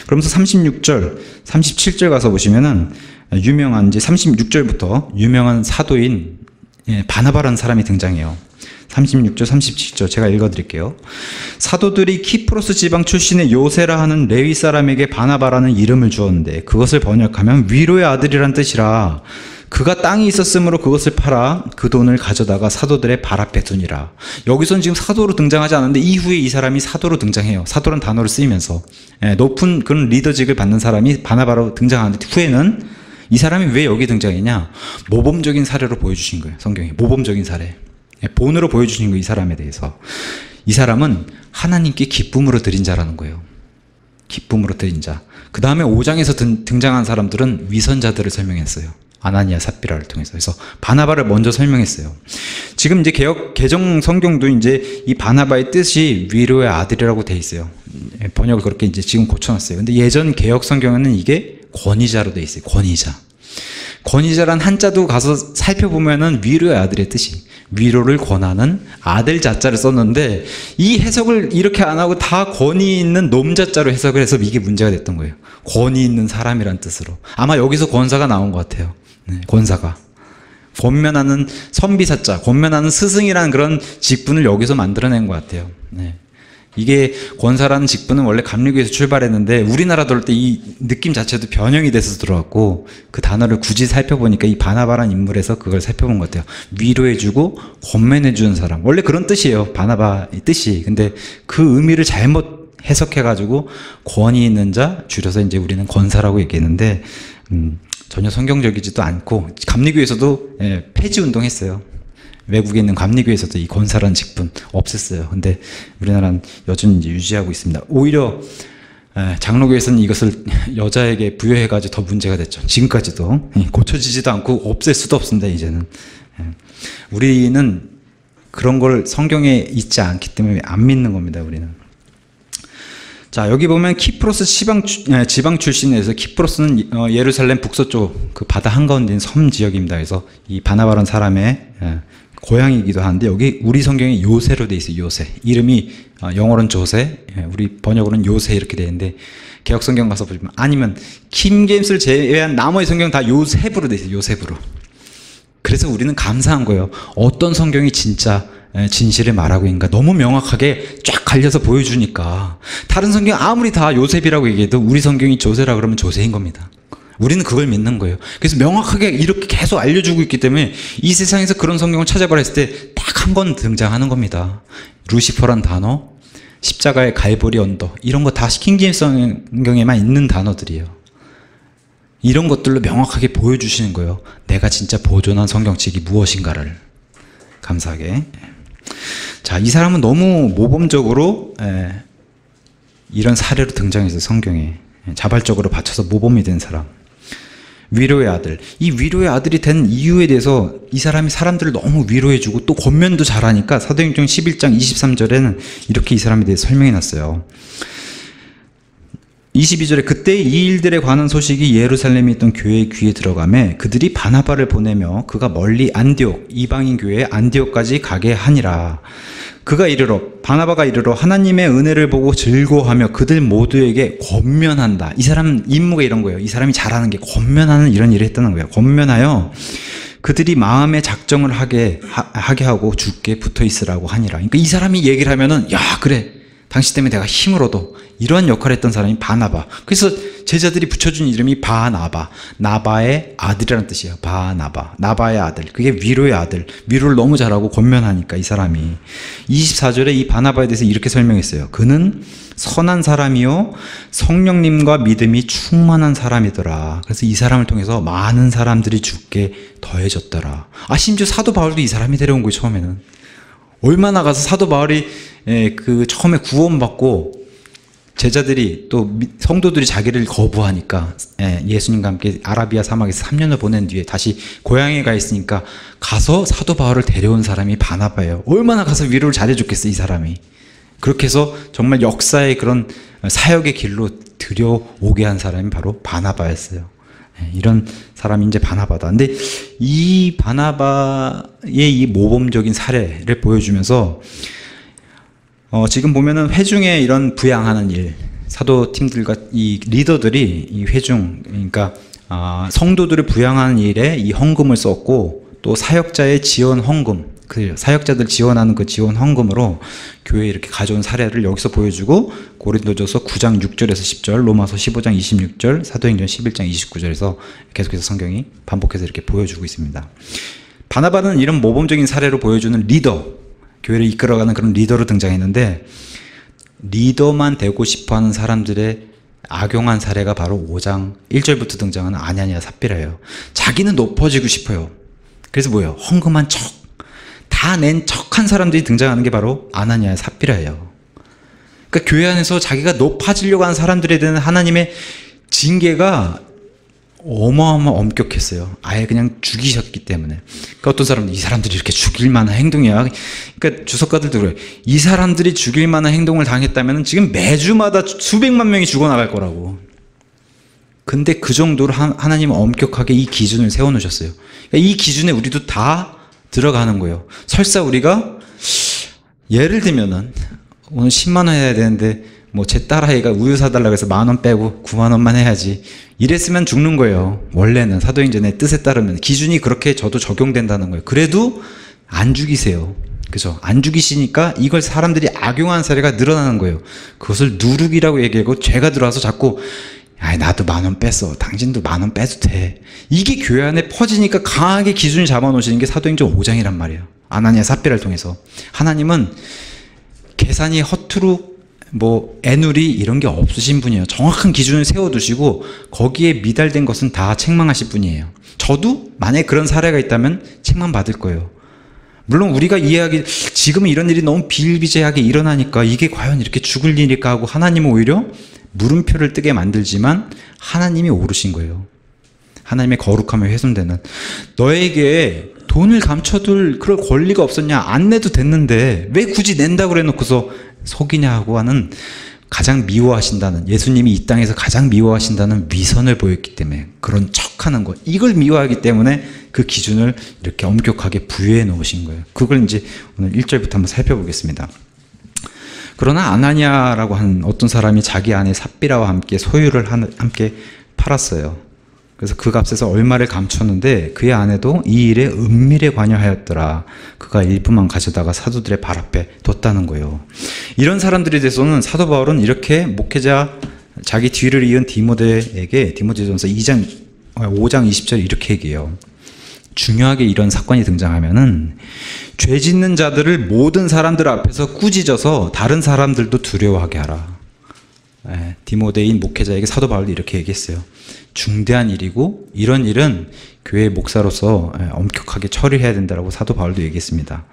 그러면서 36절, 37절 가서 보시면은 유명한 이제 36절부터 유명한 사도인 바나바라는 사람이 등장해요. 36절, 37절 제가 읽어드릴게요. 사도들이 키프로스 지방 출신의 요세라 하는 레위 사람에게 바나바라는 이름을 주었는데 그것을 번역하면 위로의 아들이란 뜻이라. 그가 땅이 있었으므로 그것을 팔아 그 돈을 가져다가 사도들의 발 앞에 두니라. 여기서는 지금 사도로 등장하지 않는데 이후에 이 사람이 사도로 등장해요. 사도란 단어를 쓰이면서 높은 그런 리더직을 받는 사람이 바나바로 등장하는데 후에는 이 사람이 왜 여기 등장했냐? 모범적인 사례로 보여주신 거예요. 성경이 모범적인 사례, 본으로 보여주신 거예요. 이 사람에 대해서. 이 사람은 하나님께 기쁨으로 드린 자라는 거예요. 기쁨으로 드린 자. 그 다음에 5장에서 등장한 사람들은 위선자들을 설명했어요. 아나니아 삽비라를 통해서. 그래서 바나바를 먼저 설명했어요. 지금 이제 개정 성경도 이제 이 바나바의 뜻이 위로의 아들이라고 돼 있어요. 번역을 그렇게 이제 지금 고쳐놨어요. 근데 예전 개역 성경에는 이게 권위자로 돼 있어요. 권위자. 권위자란 한자도 가서 살펴보면은 위로의 아들의 뜻이 위로를 권하는 아들 자자를 썼는데 이 해석을 이렇게 안 하고 다 권위 있는 놈자자로 해석을 해서 이게 문제가 됐던 거예요. 권위 있는 사람이란 뜻으로. 아마 여기서 권사가 나온 것 같아요. 권사가. 권면하는 선비사자, 권면하는 스승이라는 그런 직분을 여기서 만들어낸 것 같아요. 이게 권사라는 직분은 원래 감리교에서 출발했는데 우리나라 들어올 때 이 느낌 자체도 변형이 돼서 들어왔고 그 단어를 굳이 살펴보니까 이 바나바라는 인물에서 그걸 살펴본 것 같아요. 위로해주고 권면해주는 사람. 원래 그런 뜻이에요. 바나바의 뜻이. 근데 그 의미를 잘못 해석해가지고 권위 있는 자, 줄여서 이제 우리는 권사라고 얘기했는데 전혀 성경적이지도 않고 감리교에서도 폐지 운동했어요. 외국에 있는 감리교에서도 이 권사라는 직분 없앴어요. 근데 우리나라는 여전히 이제 유지하고 있습니다. 오히려 장로교에서는 이것을 여자에게 부여해가지고 더 문제가 됐죠. 지금까지도 고쳐지지도 않고 없앨 수도 없습니다. 이제는 우리는 그런 걸 성경에 있지 않기 때문에 안 믿는 겁니다. 우리는. 자, 여기 보면 키프로스 지방 출신에서 키프로스는 예루살렘 북서쪽 그 바다 한가운데 있는 섬 지역입니다. 그래서 이 바나바라는 사람의 고향이기도 한데 여기 우리 성경에 요새로 돼 있어요. 요새. 이름이 영어로는 조세, 우리 번역으로는 요새 이렇게 돼 있는데 개역 성경 가서 보시면 아니면 킹제임스를 제외한 나머지 성경 다 요셉으로 돼 있어요. 요셉으로. 그래서 우리는 감사한 거예요. 어떤 성경이 진짜 진실을 말하고 있는가 너무 명확하게 쫙 갈려서 보여주니까. 다른 성경 아무리 다 요셉이라고 얘기해도 우리 성경이 조세라 그러면 조세인 겁니다. 우리는 그걸 믿는 거예요. 그래서 명확하게 이렇게 계속 알려주고 있기 때문에 이 세상에서 그런 성경을 찾아보라 했을 때 딱 한 번 등장하는 겁니다. 루시퍼란 단어, 십자가의 갈보리 언덕, 이런 거 다 킹제임스 성경에만 있는 단어들이에요. 이런 것들로 명확하게 보여주시는 거예요. 내가 진짜 보존한 성경책이 무엇인가를. 감사하게. 자, 이 사람은 너무 모범적으로 이런 사례로 등장해서 성경에 자발적으로 바쳐서 모범이 된 사람. 위로의 아들. 이 위로의 아들이 된 이유에 대해서 이 사람이 사람들을 너무 위로해주고 또 권면도 잘하니까 사도행전 11장 23절에는 이렇게 이 사람에 대해 설명해 놨어요. 22절에 그때 이 일들에 관한 소식이 예루살렘에 있던 교회의 귀에 들어가매 그들이 바나바를 보내며 그가 멀리 안디옥 이방인 교회 안디옥까지 가게 하니라. 그가 이르러 바나바가 이르러 하나님의 은혜를 보고 즐거워하며 그들 모두에게 권면한다. 이 사람 임무가 이런 거예요. 이 사람이 잘하는 게 권면하는 이런 일을 했다는 거예요. 권면하여 그들이 마음의 작정을 하게 하고 주께 붙어 있으라고 하니라. 그러니까 이 사람이 얘기를 하면은 야 그래 당신 때문에 내가 힘을 얻어. 이러한 역할을 했던 사람이 바나바. 그래서 제자들이 붙여준 이름이 바나바. 나바의 아들이라는 뜻이에요. 바나바. 나바의 아들. 그게 위로의 아들. 위로를 너무 잘하고 권면하니까 이 사람이. 24절에 이 바나바에 대해서 이렇게 설명했어요. 그는 선한 사람이요 성령님과 믿음이 충만한 사람이더라. 그래서 이 사람을 통해서 많은 사람들이 주께 더해졌더라. 아 심지어 사도 바울도 이 사람이 데려온 거예요. 처음에는. 얼마나 가서 사도 바울이 그 처음에 구원받고 제자들이 또 성도들이 자기를 거부하니까 예수님과 함께 아라비아 사막에서 3년을 보낸 뒤에 다시 고향에 가 있으니까 가서 사도 바울을 데려온 사람이 바나바예요. 얼마나 가서 위로를 잘해줬겠어 이 사람이. 그렇게 해서 정말 역사의 그런 사역의 길로 들여오게 한 사람이 바로 바나바였어요. 이런 사람이 이제 바나바다. 근데 이 바나바의 이 모범적인 사례를 보여주면서 지금 보면은 회중에 이런 부양하는 일, 사도팀들과 이 리더들이 이 회중, 그러니까 성도들을 부양하는 일에 이 헌금을 썼고, 또 사역자의 지원 헌금, 그 사역자들 지원하는 그 지원 헌금으로 교회에 이렇게 가져온 사례를 여기서 보여주고, 고린도전서 9장 6절에서 10절, 로마서 15장 26절, 사도행전 11장 29절에서 계속해서 성경이 반복해서 이렇게 보여주고 있습니다. 바나바는 이런 모범적인 사례로 보여주는 리더, 교회를 이끌어가는 그런 리더로 등장했는데, 리더만 되고 싶어하는 사람들의 악용한 사례가 바로 5장 1절부터 등장하는 아나니아 삽비라예요. 자기는 높아지고 싶어요. 그래서 뭐예요? 헌금한 척, 다 낸 척한 사람들이 등장하는 게 바로 아나니아 삽비라예요. 그러니까 교회 안에서 자기가 높아지려고 하는 사람들에 대한 하나님의 징계가 어마어마 엄격했어요. 아예 그냥 죽이셨기 때문에. 그러니까 어떤 사람들, 이 사람들이 이렇게 죽일 만한 행동이야. 그러니까 주석가들도 그래요. 이 사람들이 죽일 만한 행동을 당했다면 지금 매주마다 수백만 명이 죽어나갈 거라고. 근데 그 정도로 하나님은 엄격하게 이 기준을 세워놓으셨어요. 그러니까 이 기준에 우리도 다 들어가는 거예요. 설사 우리가 예를 들면은 오늘 10만 원 해야 되는데 뭐 제 딸아이가 우유 사달라고 해서 10,000원 빼고 90,000원만 해야지, 이랬으면 죽는 거예요. 원래는 사도행전의 뜻에 따르면 기준이 그렇게 저도 적용된다는 거예요. 그래도 안 죽이세요. 그죠? 안 죽이시니까 이걸 사람들이 악용하는 사례가 늘어나는 거예요. 그것을 누룩이라고 얘기하고 죄가 들어와서 자꾸 나도 10,000원 뺐어, 당신도 10,000원 빼도 돼, 이게 교회 안에 퍼지니까 강하게 기준을 잡아놓으시는 게 사도행전 5장이란 말이에요. 아나니아 삽비라를 통해서 하나님은 계산이 허투루 애누리 이런 게 없으신 분이에요. 정확한 기준을 세워두시고 거기에 미달된 것은 다 책망하실 분이에요. 저도 만약에 그런 사례가 있다면 책망받을 거예요. 물론 우리가 이해하기, 지금은 이런 일이 너무 비일비재하게 일어나니까 이게 과연 이렇게 죽을 일일까 하고 하나님은 오히려 물음표를 뜨게 만들지만 하나님이 오르신 거예요. 하나님의 거룩함에 훼손되는, 너에게 돈을 감춰둘 그럴 권리가 없었냐, 안 내도 됐는데 왜 굳이 낸다고 그래놓고서 속이냐고 하는, 가장 미워하신다는, 예수님이 이 땅에서 가장 미워하신다는 위선을 보였기 때문에 그런 척하는 것, 이걸 미워하기 때문에 그 기준을 이렇게 엄격하게 부여해 놓으신 거예요. 그걸 이제 오늘 1절부터 한번 살펴보겠습니다. 그러나 아나니아라고 하는 어떤 사람이 자기 아내 삽비라와 함께 소유를 함께 팔았어요. 그래서 그 값에서 얼마를 감췄는데 그의 아내도 이 일에 은밀에 관여하였더라. 그가 일부만 가져다가 사도들의 발 앞에 뒀다는 거예요. 이런 사람들에 대해서는 사도 바울은 이렇게 목회자, 자기 뒤를 이은 디모데에게 디모데전서 5장 20절 이렇게 얘기해요. 중요하게 이런 사건이 등장하면은 죄 짓는 자들을 모든 사람들 앞에서 꾸짖어서 다른 사람들도 두려워하게 하라. 디모데인 목회자에게 사도 바울이 이렇게 얘기했어요. 중대한 일이고 이런 일은 교회 목사로서 엄격하게 처리해야 된다고 사도 바울도 얘기했습니다.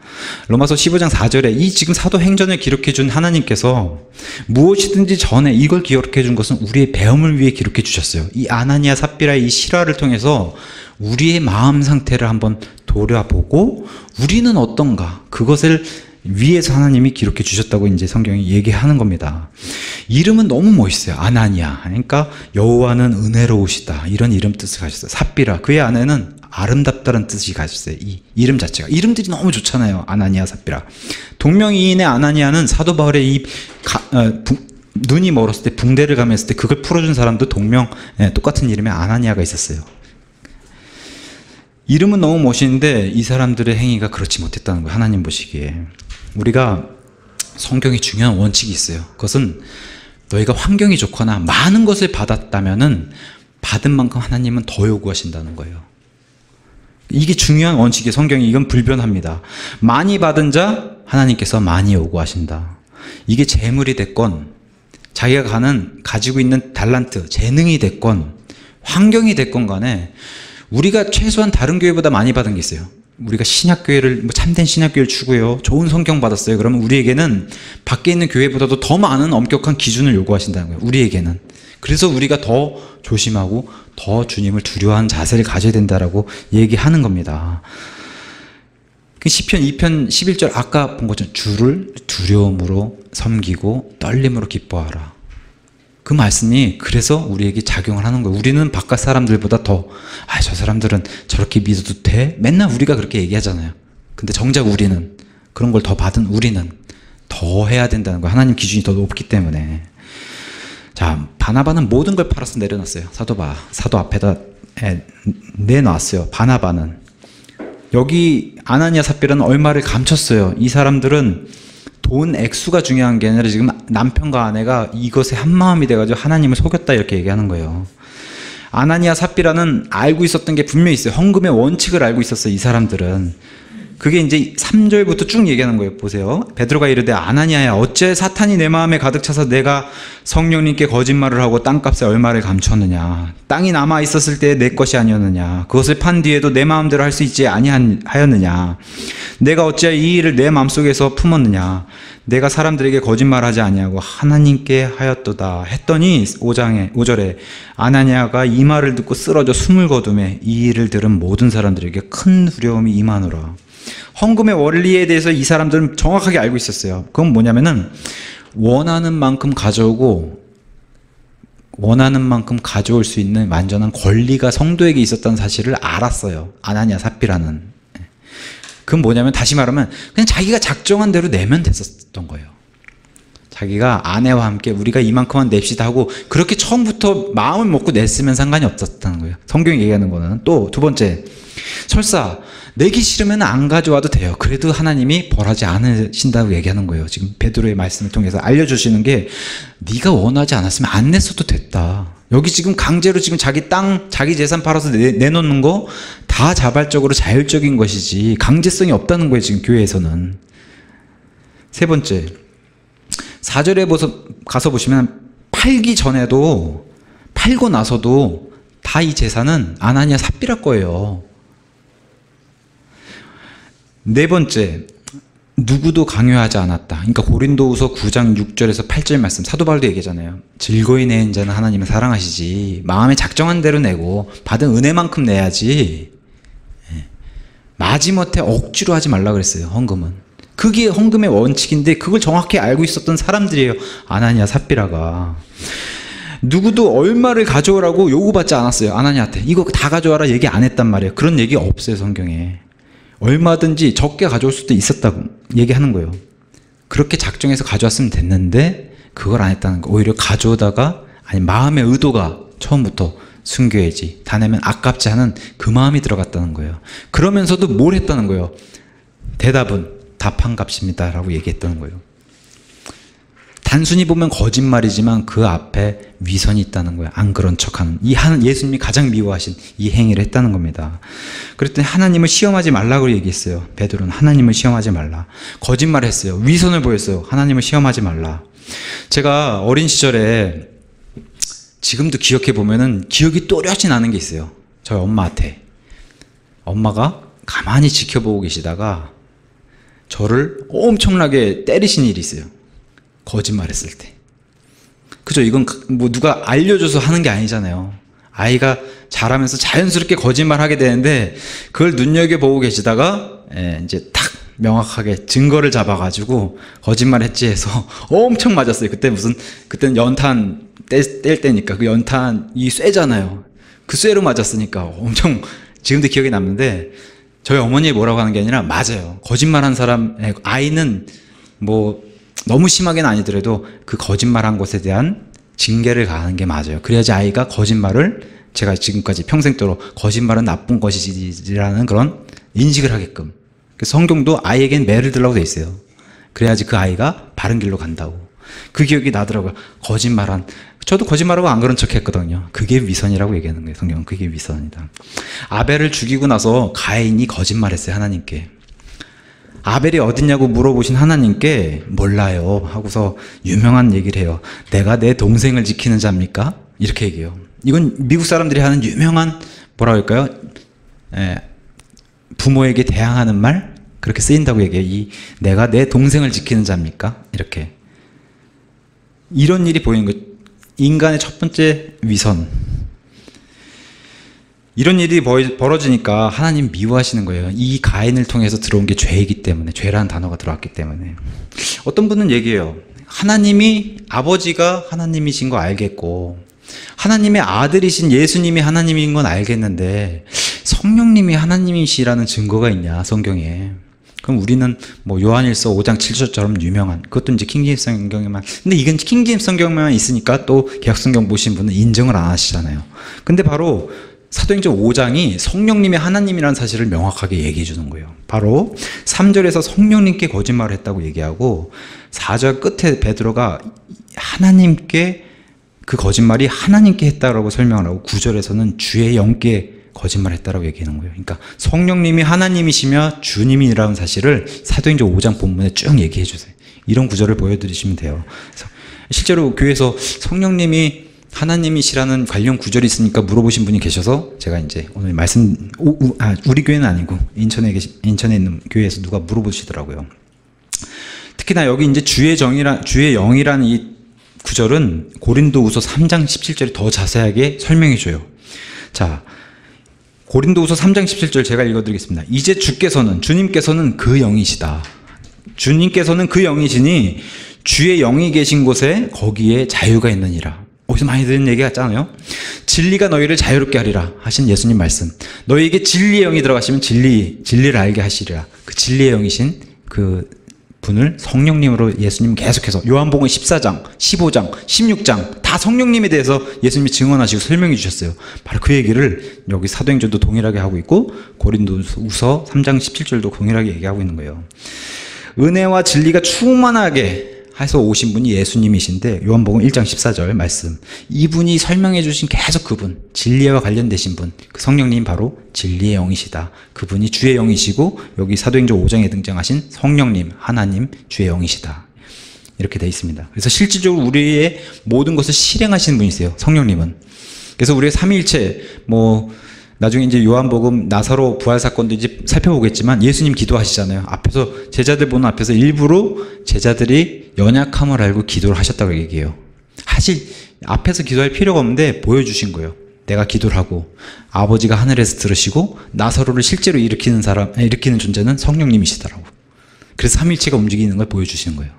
로마서 15장 4절에 이 지금 사도행전을 기록해 준 하나님께서 무엇이든지 전에 이걸 기록해 준 것은 우리의 배움을 위해 기록해 주셨어요. 이 아나니아 삽비라의 이 실화를 통해서 우리의 마음 상태를 한번 돌아보고 우리는 어떤가, 그것을 위에서 하나님이 기록해 주셨다고 이제 성경이 얘기하는 겁니다. 이름은 너무 멋있어요. 아나니아, 그러니까 여호와는 은혜로우시다, 이런 이름 뜻을 가졌어요. 삽비라, 그의 아내는 아름답다는 뜻이 가졌어요. 이 이름 자체가, 이름들이 너무 좋잖아요. 아나니아, 삽비라. 동명이인의 아나니아는 사도 바울의 눈이 멀었을 때 붕대를 감았을 때 그걸 풀어준 사람도 똑같은 이름의 아나니아가 있었어요. 이름은 너무 멋있는데 이 사람들의 행위가 그렇지 못했다는 거예요. 하나님 보시기에. 우리가 성경에 중요한 원칙이 있어요. 그것은 너희가 환경이 좋거나 많은 것을 받았다면은 받은 만큼 하나님은 더 요구하신다는 거예요. 이게 중요한 원칙이에요. 성경이 이건 불변합니다. 많이 받은 자 하나님께서 많이 요구하신다. 이게 재물이 됐건 자기가 가지고 있는 달란트, 재능이 됐건 환경이 됐건 간에 우리가 최소한 다른 교회보다 많이 받은 게 있어요. 우리가 신약교회를, 참된 신약교회를 추구해요. 좋은 성경 받았어요. 그러면 우리에게는 밖에 있는 교회보다도 더 많은 엄격한 기준을 요구하신다는 거예요. 우리에게는. 그래서 우리가 더 조심하고 더 주님을 두려워하는 자세를 가져야 된다라고 얘기하는 겁니다. 시편 2편 11절 아까 본 것처럼 주를 두려움으로 섬기고 떨림으로 기뻐하라. 그 말씀이 그래서 우리에게 작용을 하는 거예요. 우리는 바깥 사람들보다 더, 저 사람들은 저렇게 믿어도 돼? 맨날 우리가 그렇게 얘기하잖아요. 근데 정작 우리는, 그런 걸 더 받은 우리는 더 해야 된다는 거예요. 하나님 기준이 더 높기 때문에. 자, 바나바는 모든 걸 팔아서 내려놨어요. 사도 앞에다 내놨어요. 바나바는. 여기 아나니아 삽비라는 얼마를 감췄어요. 이 사람들은 돈 액수가 중요한 게 아니라 지금 남편과 아내가 이것에 한마음이 돼가지고 하나님을 속였다 이렇게 얘기하는 거예요. 아나니아 삽비라는 알고 있었던 게 분명히 있어요. 헌금의 원칙을 알고 있었어요. 이 사람들은. 그게 이제 3절부터 쭉 얘기하는 거예요. 보세요. 베드로가 이르되 아나니아야 어째 사탄이 내 마음에 가득 차서 내가 성령님께 거짓말을 하고 땅값에 얼마를 감췄느냐. 땅이 남아 있었을 때 내 것이 아니었느냐. 그것을 판 뒤에도 내 마음대로 할 수 있지 아니하였느냐. 내가 어찌하여 이 일을 내 마음속에서 품었느냐. 내가 사람들에게 거짓말하지 아니하고 하나님께 하였도다 했더니 5절에 아나니아가 이 말을 듣고 쓰러져 숨을 거두매 이 일을 들은 모든 사람들에게 큰 두려움이 임하노라. 헌금의 원리에 대해서 이 사람들은 정확하게 알고 있었어요. 그건 뭐냐면은 원하는 만큼 가져오고 원하는 만큼 가져올 수 있는 완전한 권리가 성도에게 있었다는 사실을 알았어요. 아나니아 삽비라는. 그건 뭐냐면 다시 말하면 그냥 자기가 작정한 대로 내면 됐었던 거예요. 자기가 아내와 함께 우리가 이만큼만 냅시다 하고 그렇게 처음부터 마음을 먹고 냈으면 상관이 없었다는 거예요. 성경이 얘기하는 거는. 또 두 번째, 설사 내기 싫으면 안 가져와도 돼요. 그래도 하나님이 벌하지 않으신다고 얘기하는 거예요. 지금 베드로의 말씀을 통해서 알려주시는 게 네가 원하지 않았으면 안 냈어도 됐다. 여기 지금 강제로 지금 자기 땅, 자기 재산 팔아서 내놓는 거 다 자발적으로 자율적인 것이지 강제성이 없다는 거예요. 지금 교회에서는. 세 번째, 4절에 가서 보시면 팔기 전에도 팔고 나서도 다 이 재산은 아나니아 삽비라 거예요. 네 번째, 누구도 강요하지 않았다. 그러니까 고린도후서 9장 6절에서 8절 말씀, 사도 바울도 얘기하잖아요. 즐거이 내는 자는 하나님을 사랑하시지. 마음에 작정한 대로 내고 받은 은혜만큼 내야지. 마지못해 억지로 하지 말라 그랬어요. 헌금은. 그게 헌금의 원칙인데 그걸 정확히 알고 있었던 사람들이에요. 아나니아 삽비라가. 누구도 얼마를 가져오라고 요구받지 않았어요. 아나니아한테. 이거 다 가져와라 얘기 안 했단 말이에요. 그런 얘기 없어요. 성경에. 얼마든지 적게 가져올 수도 있었다고 얘기하는 거예요. 그렇게 작정해서 가져왔으면 됐는데 그걸 안 했다는 거. 오히려 가져오다가 아니 마음의 의도가 처음부터 순교해야지, 다 내면 아깝지 않은 그 마음이 들어갔다는 거예요. 그러면서도 뭘 했다는 거예요. 대답은 답한 값입니다 라고 얘기했다는 거예요. 단순히 보면 거짓말이지만 그 앞에 위선이 있다는 거예요. 안 그런 척하는. 예수님이 가장 미워하신 이 행위를 했다는 겁니다. 그랬더니 하나님을 시험하지 말라고 얘기했어요. 베드로는 하나님을 시험하지 말라. 거짓말을 했어요. 위선을 보였어요. 하나님을 시험하지 말라. 제가 어린 시절에 지금도 기억해 보면은 기억이 또렷이 나는 게 있어요. 저희 엄마한테. 엄마가 가만히 지켜보고 계시다가 저를 엄청나게 때리신 일이 있어요. 거짓말했을 때. 그죠? 이건 뭐 누가 알려줘서 하는 게 아니잖아요. 아이가 자라면서 자연스럽게 거짓말하게 되는데 그걸 눈여겨보고 계시다가 이제 딱 명확하게 증거를 잡아가지고 거짓말했지 해서 엄청 맞았어요. 그때는 연탄 뗄 때니까 그 연탄이 쇠잖아요. 그 쇠로 맞았으니까 엄청 지금도 기억에 남는데 저희 어머니 뭐라고 하는 게 아니라 맞아요. 거짓말한 사람 아이는 뭐 너무 심하게는 아니더라도 그 거짓말한 것에 대한 징계를 가하는 게 맞아요. 그래야지 아이가 거짓말을 제가 지금까지 평생도록 거짓말은 나쁜 것이라는 그런 인식을 하게끔. 성경도 아이에겐 매를 들라고 돼 있어요. 그래야지 그 아이가 바른 길로 간다고. 그 기억이 나더라고요. 저도 거짓말하고 안 그런 척 했거든요. 그게 위선이라고 얘기하는 거예요. 성경은 그게 위선이다. 아벨을 죽이고 나서 가인이 거짓말했어요. 하나님께. 아벨이 어딨냐고 물어보신 하나님께 몰라요 하고서 유명한 얘기를 해요. 내가 내 동생을 지키는 자입니까? 이렇게 얘기해요. 이건 미국 사람들이 하는 유명한 뭐라고 할까요? 부모에게 대항하는 말? 그렇게 쓰인다고 얘기해요. 내가 내 동생을 지키는 자입니까? 이렇게. 이런 일이 보이는 거예요. 인간의 첫 번째 위선. 이런 일이 벌어지니까 하나님 미워하시는 거예요. 이 가인을 통해서 들어온 게 죄이기 때문에, 죄라는 단어가 들어왔기 때문에. 어떤 분은 얘기해요. 아버지가 하나님이신 거 알겠고 하나님의 아들이신 예수님이 하나님인 건 알겠는데 성령님이 하나님이시라는 증거가 있냐 성경에. 그럼 우리는 뭐 요한일서 5장 7절처럼 유명한, 그것도 이제 킹제임스 성경에만, 근데 이건 킹제임스 성경만 있으니까 또 개혁성경 보신 분은 인정을 안 하시잖아요. 근데 바로 사도행전 5장이 성령님이 하나님이라는 사실을 명확하게 얘기해 주는 거예요. 바로 3절에서 성령님께 거짓말을 했다고 얘기하고 4절 끝에 베드로가 하나님께, 그 거짓말이 하나님께 했다라고 설명을 하고 9절에서는 주의 영께 거짓말했다라고 얘기하는 거예요. 그러니까 성령님이 하나님이시며 주님이라는 사실을 사도행전 5장 본문에 쭉 얘기해 주세요. 이런 구절을 보여드리시면 돼요. 그래서 실제로 교회에서 성령님이 하나님이시라는 관련 구절이 있으니까 물어보신 분이 계셔서 제가 이제 오늘 말씀, 우리 교회는 아니고 인천에 있는 교회에서 누가 물어보시더라고요. 특히나 여기 이제 주의 영이라는 이 구절은 고린도후서 3장 17절이 더 자세하게 설명해 줘요. 자, 고린도후서 3장 17절 제가 읽어드리겠습니다. 이제 주님께서는 그 영이시다. 주님께서는 그 영이시니 주의 영이 계신 곳에 거기에 자유가 있느니라. 어디서 많이 들은 얘기 같잖아요. 진리가 너희를 자유롭게 하리라 하신 예수님 말씀. 너희에게 진리의 영이 들어가시면 진리를 알게 하시리라. 그 진리의 영이신 그 분을 성령님으로 예수님 계속해서 요한복음 14장, 15장, 16장 다 성령님에 대해서 예수님이 증언하시고 설명해 주셨어요. 바로 그 얘기를 여기 사도행전도 동일하게 하고 있고 고린도후서 3장 17절도 동일하게 얘기하고 있는 거예요. 은혜와 진리가 충만하게 해서 오신 분이 예수님이신데 요한복음 1장 14절 말씀, 이분이 설명해 주신 계속 그분, 진리와 관련되신 분, 그 성령님 바로 진리의 영이시다. 그분이 주의 영이시고 여기 사도행전 5장에 등장하신 성령님, 하나님, 주의 영이시다. 이렇게 되어 있습니다. 그래서 실질적으로 우리의 모든 것을 실행하시는 분이세요, 성령님은. 그래서 우리의 삼위일체, 나중에 이제 요한복음 나사로 부활 사건도 이제 살펴보겠지만 예수님 기도하시잖아요. 앞에서 제자들 보는 앞에서 일부러 제자들이 연약함을 알고 기도를 하셨다고 얘기해요. 앞에서 기도할 필요가 없는데 보여주신 거예요. 내가 기도를 하고 아버지가 하늘에서 들으시고 나사로를 실제로 일으키는 존재는 성령님이시더라고. 그래서 삼위일체가 움직이는 걸 보여주시는 거예요.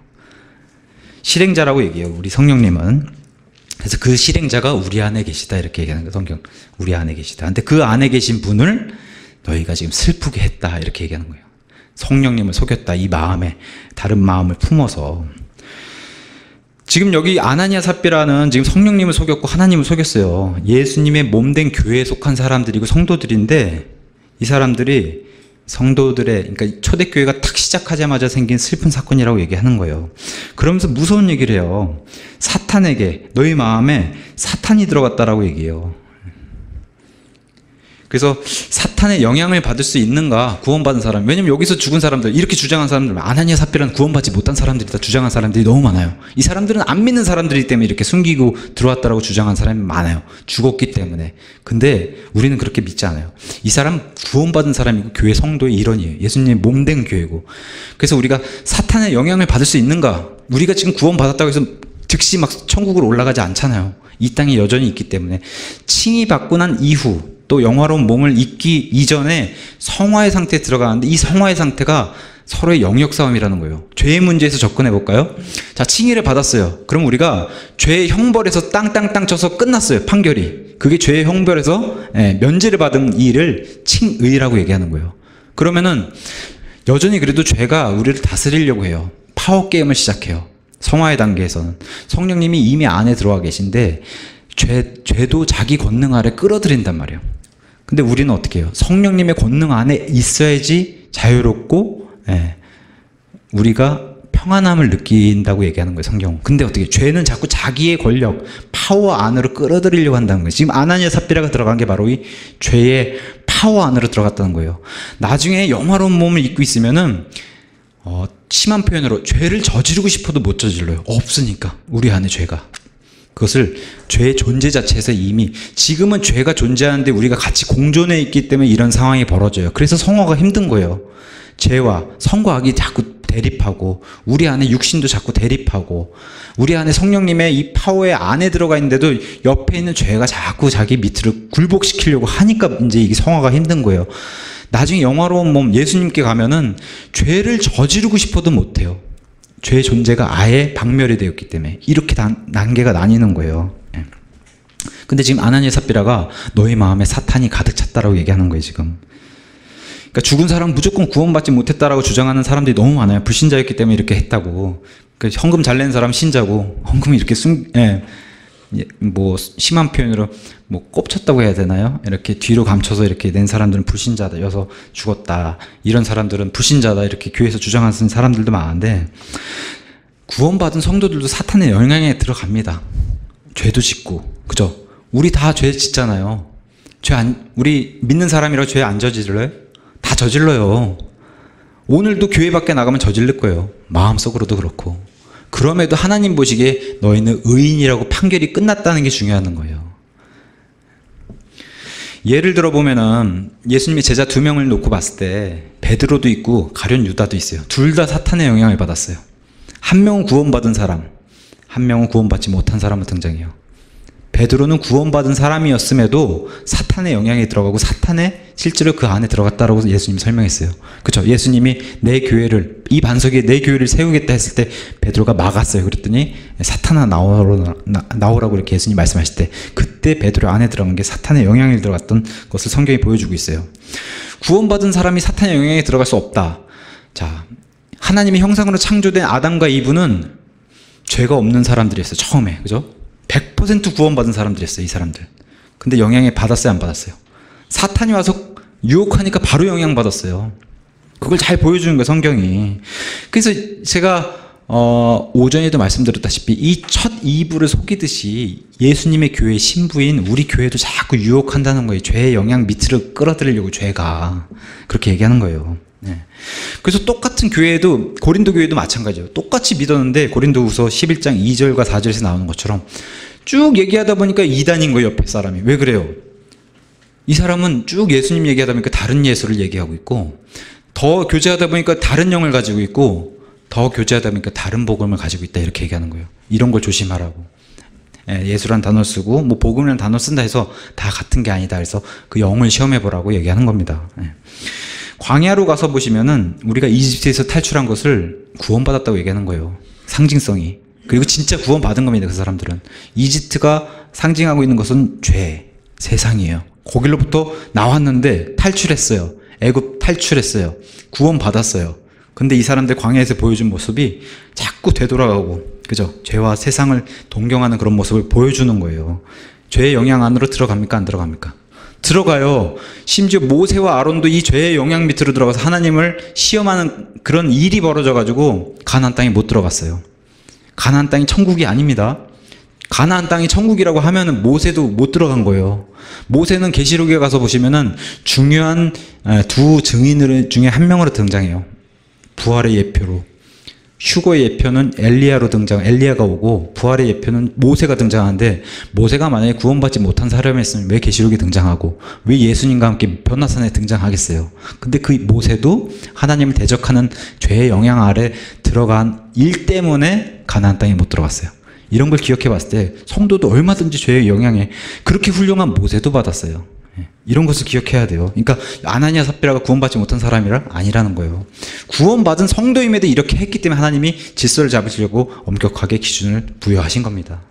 실행자라고 얘기해요, 우리 성령님은. 그래서 그 실행자가 우리 안에 계시다 이렇게 얘기하는 거예요, 성경. 우리 안에 계시다. 근데 그 안에 계신 분을 너희가 지금 슬프게 했다 이렇게 얘기하는 거예요. 성령님을 속였다. 이 마음에 다른 마음을 품어서. 지금 여기 아나니아 삽비라는 지금 성령님을 속였고 하나님을 속였어요. 예수님의 몸된 교회에 속한 사람들이고 성도들인데 이 사람들이 그러니까 초대교회가 탁 시작하자마자 생긴 슬픈 사건이라고 얘기하는 거예요. 그러면서 무서운 얘기를 해요. 사탄에게, 너희 마음에 사탄이 들어갔다라고 얘기해요. 그래서 사탄의 영향을 받을 수 있는가, 구원받은 사람. 왜냐면 여기서 죽은 사람들, 이렇게 주장한 사람들, 아나니아 삽비라는 구원받지 못한 사람들이 다 주장한 사람들이 너무 많아요. 이 사람들은 안 믿는 사람들이기 때문에 이렇게 숨기고 들어왔다라고 주장한 사람이 많아요. 죽었기 때문에. 근데 우리는 그렇게 믿지 않아요. 이 사람 구원받은 사람이고 교회 성도의 일원이에요. 예수님의 몸된 교회고. 그래서 우리가 사탄의 영향을 받을 수 있는가? 우리가 지금 구원받았다고 해서 즉시 막 천국으로 올라가지 않잖아요. 이 땅에 여전히 있기 때문에. 칭의 받고 난 이후 또 영화로운 몸을 입기 이전에 성화의 상태에 들어가는데 이 성화의 상태가 서로의 영역 싸움이라는 거예요. 죄의 문제에서 접근해 볼까요? 자, 칭의를 받았어요. 그럼 우리가 죄의 형벌에서 땅땅땅 쳐서 끝났어요, 판결이. 그게 죄의 형벌에서 면제를 받은 일을 칭의라고 얘기하는 거예요. 그러면은 여전히 그래도 죄가 우리를 다스리려고 해요. 파워 게임을 시작해요. 성화의 단계에서는 성령님이 이미 안에 들어와 계신데 죄도 자기 권능 아래 끌어들인단 말이에요. 근데 우리는 어떻게 해요? 성령님의 권능 안에 있어야지 자유롭고 우리가 평안함을 느낀다고 얘기하는 거예요, 성경은. 근데 어떻게 죄는 자꾸 자기의 권력, 파워 안으로 끌어들이려고 한다는 거예요. 지금 아나니아 삽비라가 들어간 게 바로 이 죄의 파워 안으로 들어갔다는 거예요. 나중에 영화로운 몸을 입고 있으면은 심한 표현으로 죄를 저지르고 싶어도 못 저질러요. 없으니까, 우리 안에 죄가. 그것을 죄의 존재 자체에서 이미, 지금은 죄가 존재하는데 우리가 같이 공존해 있기 때문에 이런 상황이 벌어져요. 그래서 성화가 힘든 거예요. 죄와 성과 악이 자꾸 대립하고 우리 안에 육신도 자꾸 대립하고 우리 안에 성령님의 이 파워의 안에 들어가 있는데도 옆에 있는 죄가 자꾸 자기 밑으로 굴복시키려고 하니까 이제 이게 성화가 힘든 거예요. 나중에 영화로운 몸 예수님께 가면은 죄를 저지르고 싶어도 못해요. 죄의 존재가 아예 박멸이 되었기 때문에 이렇게 단계가 나뉘는 거예요. 근데 지금 아나니아 삽비라가 너희 마음에 사탄이 가득 찼다라고 얘기하는 거예요, 지금. 그러니까 죽은 사람은 무조건 구원받지 못했다라고 주장하는 사람들이 너무 많아요. 불신자였기 때문에 이렇게 했다고. 그러니까 헌금 잘 낸 사람 신자고, 헌금이 이렇게 뭐 심한 표현으로 뭐 꼽쳤다고 해야 되나요? 이렇게 뒤로 감춰서 이렇게 낸 사람들은 불신자여서 죽었다. 이런 사람들은 불신자다. 이렇게 교회에서 주장하는 사람들도 많은데, 구원받은 성도들도 사탄의 영향에 들어갑니다. 죄도 짓고, 그죠? 우리 다 죄 짓잖아요. 우리 믿는 사람이라고 죄 안 저질러요? 다 저질러요. 오늘도 교회 밖에 나가면 저질릴 거예요. 마음속으로도 그렇고. 그럼에도 하나님 보시기에 너희는 의인이라고 판결이 끝났다는 게 중요한 거예요. 예를 들어 보면은 예수님이 제자 2명을 놓고 봤을 때 베드로도 있고 가룟 유다도 있어요. 둘 다 사탄의 영향을 받았어요. 한 명은 구원받은 사람, 한 명은 구원받지 못한 사람을 등장해요. 베드로는 구원받은 사람이었음에도 사탄의 영향이 들어가고 사탄의 실제로 그 안에 들어갔다라고 예수님이 설명했어요. 그렇죠? 예수님이 내 교회를, 이 반석 위에 내 교회를 세우겠다 했을 때 베드로가 막았어요. 그랬더니 사탄아 나오라고 이렇게 예수님이 말씀하실 때 그때 베드로 안에 들어간 게 사탄의 영향이 들어갔던 것을 성경이 보여주고 있어요. 구원받은 사람이 사탄의 영향에 들어갈 수 없다. 자, 하나님의 형상으로 창조된 아담과 이브는 죄가 없는 사람들이었어요. 처음에. 그죠? 100% 구원받은 사람들이었어요. 이 사람들. 근데 영향을 받았어요? 안 받았어요? 사탄이 와서 유혹하니까 바로 영향받았어요. 그걸 잘 보여주는 거예요. 성경이. 그래서 제가 오전에도 말씀드렸다시피 이 첫 이브를 속이듯이 예수님의 교회 신부인 우리 교회도 자꾸 유혹한다는 거예요. 죄의 영향 밑으로 끌어들이려고 죄가. 그렇게 얘기하는 거예요. 네. 그래서 똑같은 교회도 고린도 교회도 마찬가지예요. 똑같이 믿었는데 고린도후서 11장 2절과 4절에서 나오는 것처럼 쭉 얘기하다 보니까 이단인 거예요. 옆에 사람이. 왜 그래요? 이 사람은 쭉 예수님 얘기하다 보니까 다른 예수를 얘기하고 있고 더 교제하다 보니까 다른 영을 가지고 있고 더 교제하다 보니까 다른 복음을 가지고 있다. 이렇게 얘기하는 거예요. 이런 걸 조심하라고. 예수란 단어 쓰고 뭐 복음이라는 단어 쓴다 해서 다 같은 게 아니다. 그래서 그 영을 시험해 보라고 얘기하는 겁니다. 광야로 가서 보시면은 우리가 이집트에서 탈출한 것을 구원받았다고 얘기하는 거예요. 상징성이. 그리고 진짜 구원받은 겁니다. 그 사람들은. 이집트가 상징하고 있는 것은 죄, 세상이에요. 거길로부터 나왔는데 탈출했어요. 애굽 탈출했어요. 구원받았어요. 근데 이 사람들 광야에서 보여준 모습이 자꾸 되돌아가고, 그죠? 죄와 세상을 동경하는 그런 모습을 보여주는 거예요. 죄의 영향 안으로 들어갑니까? 안 들어갑니까? 들어가요. 심지어 모세와 아론도 이 죄의 영향 밑으로 들어가서 하나님을 시험하는 그런 일이 벌어져가지고 가나안 땅에 못 들어갔어요. 가나안 땅이 천국이 아닙니다. 가나안 땅이 천국이라고 하면은 모세도 못 들어간 거예요. 모세는 계시록에 가서 보시면은 중요한 두 증인 중에 한 명으로 등장해요. 부활의 예표로. 휴거의 예표는 엘리야가 오고 부활의 예표는 모세가 등장하는데 모세가 만약에 구원받지 못한 사람이었으면 왜 계시록에 등장하고 왜 예수님과 함께 변화산에 등장하겠어요. 근데 그 모세도 하나님을 대적하는 죄의 영향 아래 들어간 일 때문에 가나안 땅에 못 들어갔어요. 이런 걸 기억해 봤을 때 성도도 얼마든지 죄의 영향에 그렇게 훌륭한 모세도 받았어요. 이런 것을 기억해야 돼요. 그러니까 아나니아 삽비라가 구원받지 못한 사람이라 아니라는 거예요. 구원받은 성도임에도 이렇게 했기 때문에 하나님이 질서를 잡으시려고 엄격하게 기준을 부여하신 겁니다.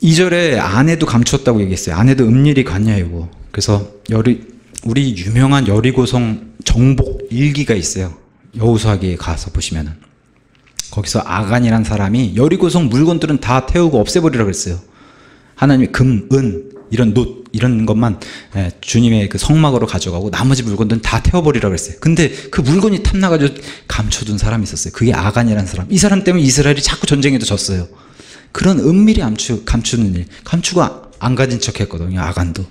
2절에 아내도 감추었다고 얘기했어요. 아내도 음일이 관녀이고. 그래서 우리 유명한 여리고성 정복 일기가 있어요. 여호수아기에 가서 보시면은 거기서 아간이란 사람이 여리고성 물건들은 다 태우고 없애버리라 그랬어요. 하나님의 금, 은, 이런 놋, 이런 것만 주님의 그 성막으로 가져가고 나머지 물건들은 다 태워버리라 그랬어요. 근데 그 물건이 탐나가지고 감춰둔 사람이 있었어요. 그게 아간이라는 사람. 이 사람 때문에 이스라엘이 자꾸 전쟁에도 졌어요. 그런 은밀히 감추는 일. 감추고 안 가진 척 했거든요. 아간도.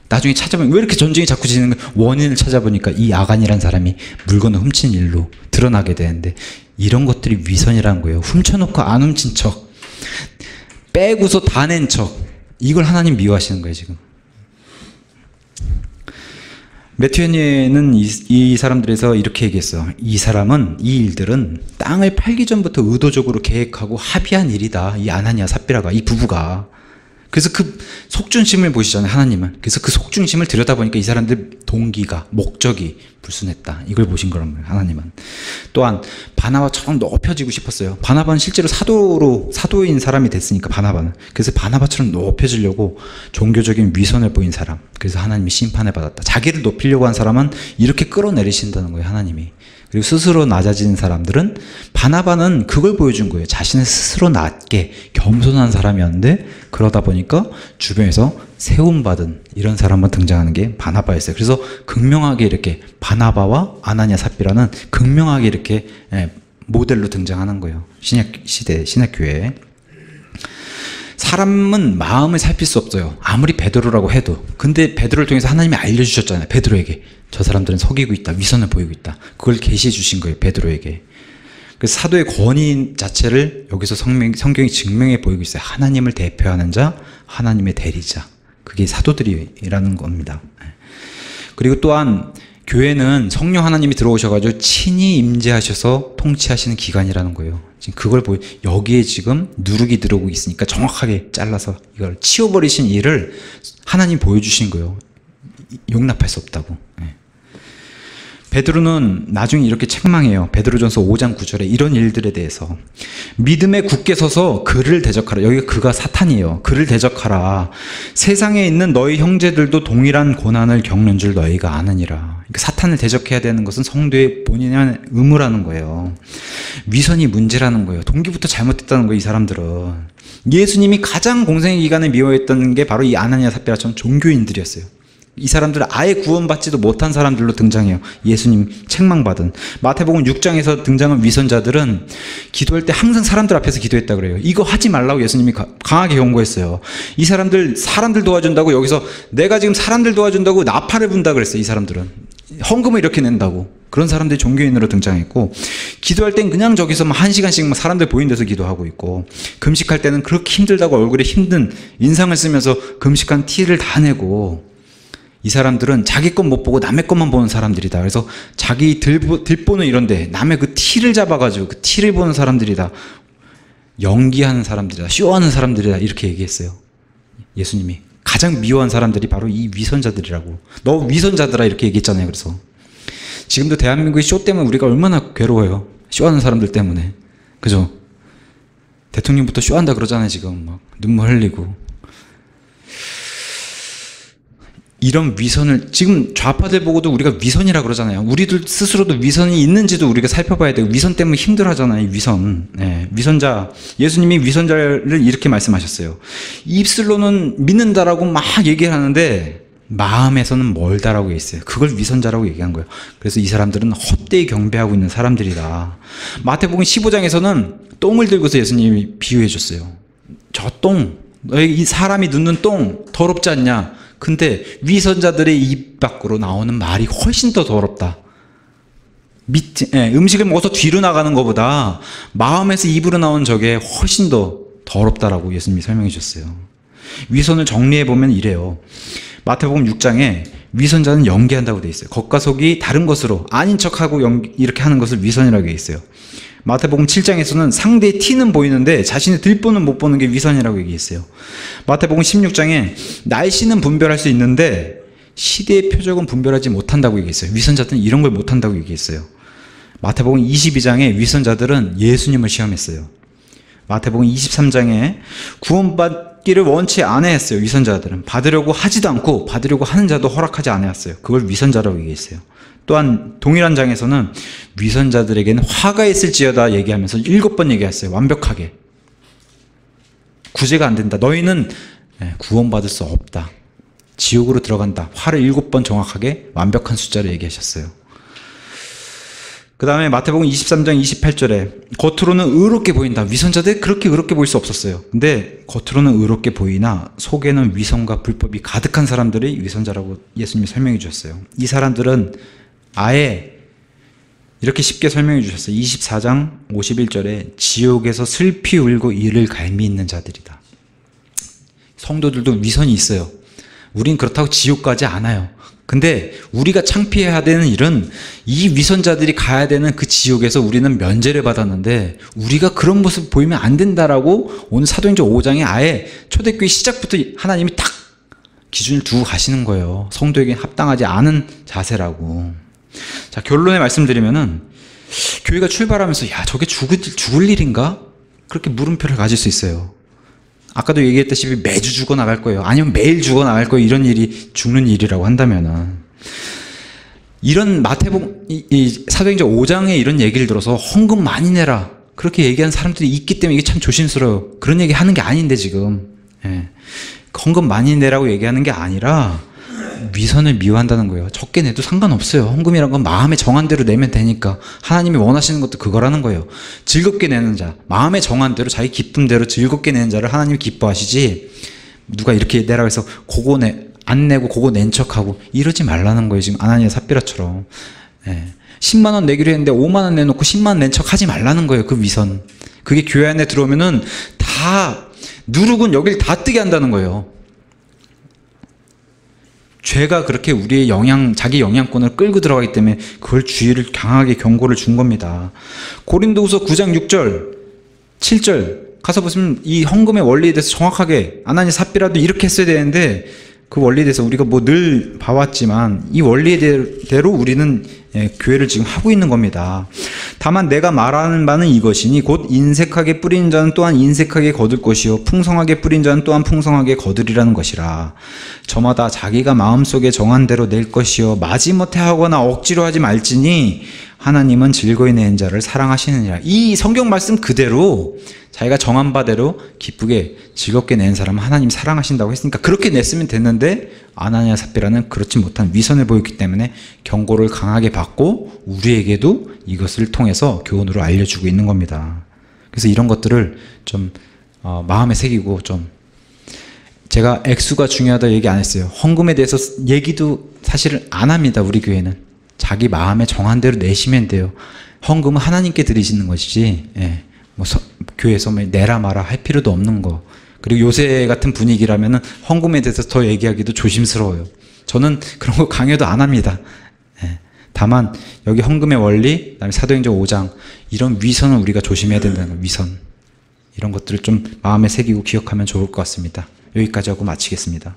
나중에 찾아보면 왜 이렇게 전쟁이 자꾸 지는 원인을 찾아보니까 이 아간이라는 사람이 물건을 훔친 일로 드러나게 되는데 이런 것들이 위선이라는 거예요. 훔쳐놓고 안 훔친 척. 빼고서 다 낸 척. 이걸 하나님 미워하시는 거예요, 지금. 매튜엔니는 이 사람들에서 이렇게 얘기했어요. 이 일들은 땅을 팔기 전부터 의도적으로 계획하고 합의한 일이다. 이 아나니아 삽비라가, 이 부부가. 그래서 그 속중심을 보시잖아요, 하나님은. 그래서 그 속중심을 들여다보니까 이 사람들 동기가, 목적이 불순했다. 이걸 보신 거란 말이에요, 하나님은. 또한 바나바처럼 높여지고 싶었어요. 바나바는 실제로 사도인 사람이 됐으니까, 바나바는. 그래서 바나바처럼 높여지려고 종교적인 위선을 보인 사람. 그래서 하나님이 심판을 받았다. 자기를 높이려고 한 사람은 이렇게 끌어내리신다는 거예요, 하나님이. 그리고 스스로 낮아지는 사람들은, 바나바는 그걸 보여준 거예요. 자신을 스스로 낮게 겸손한 사람이었는데, 그러다 보니까 주변에서 세움받은 이런 사람만 등장하는 게 바나바였어요. 그래서 극명하게 이렇게 바나바와 아나니아 삽비라는 극명하게 이렇게 모델로 등장하는 거예요. 신약시대 신약교회에. 사람은 마음을 살필 수 없어요. 아무리 베드로라고 해도. 근데 베드로를 통해서 하나님이 알려주셨잖아요, 베드로에게. 저 사람들은 속이고 있다, 위선을 보이고 있다. 그걸 계시해 주신 거예요, 베드로에게. 그 사도의 권위 자체를 여기서 성경이 증명해 보이고 있어요. 하나님을 대표하는 자, 하나님의 대리자. 그게 사도들이라는 겁니다. 그리고 또한 교회는 성령 하나님이 들어오셔가지고 친히 임재하셔서 통치하시는 기관이라는 거예요. 지금 그걸 여기에 지금 누룩이 들어오고 있으니까 정확하게 잘라서 이걸 치워버리신 일을 하나님 보여주신 거예요. 용납할 수 없다고. 베드로는 나중에 이렇게 책망해요. 베드로전서 5장 9절에 이런 일들에 대해서. 믿음에 굳게 서서 그를 대적하라. 여기가 그가 사탄이에요. 그를 대적하라. 세상에 있는 너희 형제들도 동일한 고난을 겪는 줄 너희가 아느니라. 그러니까 사탄을 대적해야 되는 것은 성도의 본인의 의무라는 거예요. 위선이 문제라는 거예요. 동기부터 잘못됐다는 거예요, 이 사람들은. 예수님이 가장 공생의 기간에 미워했던 게 바로 이 아나니아 삽비라처럼 종교인들이었어요. 이 사람들은 아예 구원받지도 못한 사람들로 등장해요. 예수님 책망받은. 마태복음 6장에서 등장한 위선자들은 기도할 때 항상 사람들 앞에서 기도했다 그래요. 이거 하지 말라고 예수님이 강하게 경고했어요. 이 사람들 도와준다고 여기서 내가 지금 사람들 도와준다고 나팔을 분다 그랬어요. 이 사람들은 헌금을 이렇게 낸다고. 그런 사람들이 종교인으로 등장했고, 기도할 땐 그냥 저기서 1시간씩 사람들 보이는 데서 기도하고 있고, 금식할 때는 그렇게 힘들다고 얼굴에 힘든 인상을 쓰면서 금식한 티를 다 내고, 이 사람들은 자기 것 못 보고 남의 것만 보는 사람들이다. 그래서 자기 들보는 이런데 남의 그 티를 잡아가지고 그 티를 보는 사람들이다. 연기하는 사람들이다. 쇼하는 사람들이다. 이렇게 얘기했어요. 예수님이. 가장 미워한 사람들이 바로 이 위선자들이라고. 너 위선자들아 이렇게 얘기했잖아요. 그래서 지금도 대한민국의 쇼 때문에 우리가 얼마나 괴로워요. 쇼하는 사람들 때문에. 그죠? 대통령부터 쇼한다 그러잖아요. 지금 막 눈물 흘리고. 이런 위선을 지금 좌파들 보고도 우리가 위선이라 그러잖아요. 우리들 스스로도 위선이 있는지도 우리가 살펴봐야 돼요. 위선 때문에 힘들어하잖아요. 위선. 위선자. 예수님이 위선자를 이렇게 말씀하셨어요. 입술로는 믿는다라고 막 얘기를 하는데 마음에서는 멀다라고 했어요. 그걸 위선자라고 얘기한 거예요. 그래서 이 사람들은 헛되이 경배하고 있는 사람들이다. 마태복음 15장에서는 똥을 들고서 예수님이 비유해 줬어요. 저 똥, 이 사람이 눕는 똥 더럽지 않냐? 근데 위선자들의 입 밖으로 나오는 말이 훨씬 더 더럽다. 음식을 먹어서 뒤로 나가는 것보다 마음에서 입으로 나온 저게 훨씬 더 더럽다라고 예수님이 설명해 주셨어요. 위선을 정리해 보면 이래요. 마태복음 6장에 위선자는 연기한다고 돼 있어요. 겉과 속이 다른 것으로 아닌 척하고 이렇게 하는 것을 위선이라고 돼 있어요. 마태복음 7장에서는 상대의 티는 보이는데 자신의 들보는 못 보는 게 위선이라고 얘기했어요. 마태복음 16장에 날씨는 분별할 수 있는데 시대의 표적은 분별하지 못한다고 얘기했어요. 위선자들은 이런 걸 못한다고 얘기했어요. 마태복음 22장에 위선자들은 예수님을 시험했어요. 마태복음 23장에 구원받기를 원치 않아했어요. 위선자들은 받으려고 하지도 않고 받으려고 하는 자도 허락하지 않았어요. 그걸 위선자라고 얘기했어요. 또한 동일한 장에서는 위선자들에게는 화가 있을지어다 얘기하면서 7번 얘기했어요. 완벽하게. 구제가 안 된다. 너희는 구원받을 수 없다. 지옥으로 들어간다. 화를 7번 정확하게 완벽한 숫자로 얘기하셨어요. 그 다음에 마태복음 23장 28절에 겉으로는 의롭게 보인다. 위선자들 그렇게 의롭게 보일 수 없었어요. 근데 겉으로는 의롭게 보이나 속에는 위선과 불법이 가득한 사람들이 위선자라고 예수님이 설명해 주셨어요. 이 사람들은 아예 이렇게 쉽게 설명해 주셨어요. 24장 51절에 지옥에서 슬피 울고 이를 갈미 있는 자들이다. 성도들도 위선이 있어요. 우린 그렇다고 지옥 가지 않아요. 근데 우리가 창피해야 되는 일은 이 위선자들이 가야 되는 그 지옥에서 우리는 면제를 받았는데 우리가 그런 모습 보이면 안 된다라고 오늘 사도행전 5장에 아예 초대교회 시작부터 하나님이 딱 기준을 두고 가시는 거예요. 성도에게 합당하지 않은 자세라고. 자, 결론에 말씀드리면은 교회가 출발하면서 야, 저게 죽을 일인가? 그렇게 물음표를 가질 수 있어요. 아까도 얘기했다시피 매주 죽어나갈 거예요. 아니면 매일 죽어나갈 거예요. 이런 일이 죽는 일이라고 한다면은. 이런 마태복음, 이 사도행전 5장에 이런 얘기를 들어서 헌금 많이 내라. 그렇게 얘기하는 사람들이 있기 때문에 이게 참 조심스러워요. 그런 얘기 하는 게 아닌데 지금. 예. 헌금 많이 내라고 얘기하는 게 아니라 위선을 미워한다는 거예요. 적게 내도 상관없어요. 헌금이란 건 마음에 정한 대로 내면 되니까. 하나님이 원하시는 것도 그거라는 거예요. 즐겁게 내는 자, 마음에 정한 대로 자기 기쁨대로 즐겁게 내는 자를 하나님이 기뻐하시지, 누가 이렇게 내라고 해서 그거 안 내고 그거 낸 척하고 이러지 말라는 거예요. 지금 아나니아 삽비라처럼. 예. 10만 원 내기로 했는데 5만 원 내놓고 10만 원 낸 척 하지 말라는 거예요. 그 위선. 그게 교회 안에 들어오면은 다 누룩은 여길 다 뜨게 한다는 거예요. 죄가 그렇게 우리의 자기 영향권을 끌고 들어가기 때문에 그걸 주의를 강하게 경고를 준 겁니다. 고린도후서 9장 6절, 7절 가서 보시면 이 헌금의 원리에 대해서 정확하게 아나니아 삽비라도 이렇게 했어야 되는데 그 원리에 대해서 우리가 뭐 늘 봐왔지만 이 원리대로 우리는 교회를 지금 하고 있는 겁니다. 다만 내가 말하는 바는 이것이니 곧 인색하게 뿌린 자는 또한 인색하게 거둘 것이요 풍성하게 뿌린 자는 또한 풍성하게 거두리라는 것이라. 저마다 자기가 마음속에 정한 대로 낼 것이요 마지못해 하거나 억지로 하지 말지니 하나님은 즐거이 내는 자를 사랑하시느니라. 이 성경 말씀 그대로 자기가 정한 바대로 기쁘게 즐겁게 내는 사람은 하나님 사랑하신다고 했으니까 그렇게 냈으면 됐는데 아나니아 삽비라는 그렇지 못한 위선을 보였기 때문에 경고를 강하게 받고 우리에게도 이것을 통해서 교훈으로 알려주고 있는 겁니다. 그래서 이런 것들을 좀 마음에 새기고, 좀 제가 액수가 중요하다 얘기 안 했어요. 헌금에 대해서 얘기도 사실은 안 합니다. 우리 교회는 자기 마음에 정한 대로 내시면 돼요. 헌금은 하나님께 드리시는 것이지, 예. 교회에서 내라 마라 할 필요도 없는 거. 그리고 요새 같은 분위기라면 헌금에 대해서 더 얘기하기도 조심스러워요. 저는 그런 거 강요도 안 합니다. 예. 다만 여기 헌금의 원리, 그다음에 사도행전 5장 이런 위선을 우리가 조심해야 된다는 거, 위선. 이런 것들을 좀 마음에 새기고 기억하면 좋을 것 같습니다. 여기까지 하고 마치겠습니다.